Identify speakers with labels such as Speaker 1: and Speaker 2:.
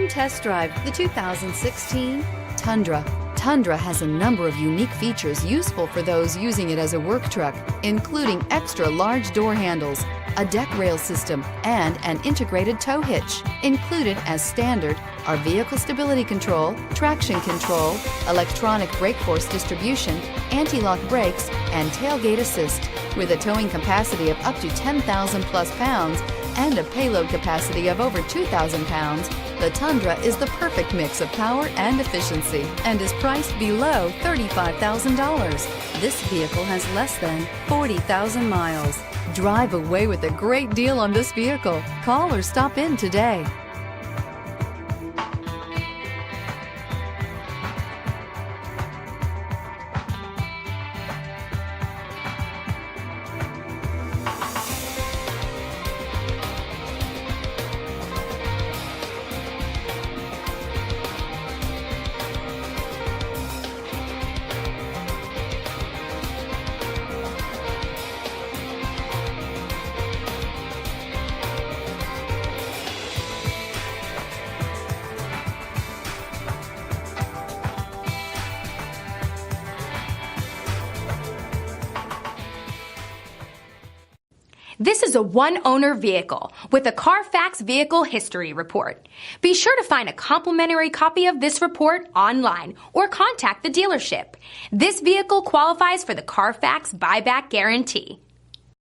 Speaker 1: Come test drive the 2016 Tundra. Tundra has a number of unique features useful for those using it as a work truck, including extra large door handles, a deck rail system, and an integrated tow hitch. Included as standard are vehicle stability control, traction control, electronic brake force distribution, anti-lock brakes, and tailgate assist. With a towing capacity of up to 10,000 plus pounds and a payload capacity of over 2,000 pounds, the Tundra is the perfect mix of power and efficiency and is priced below $35,000. This vehicle has less than 40,000 miles. Drive away with a great deal on this vehicle. Call or stop in today.
Speaker 2: This is a one-owner vehicle with a Carfax Vehicle History Report. Be sure to find a complimentary copy of this report online or contact the dealership. This vehicle qualifies for the Carfax Buyback Guarantee.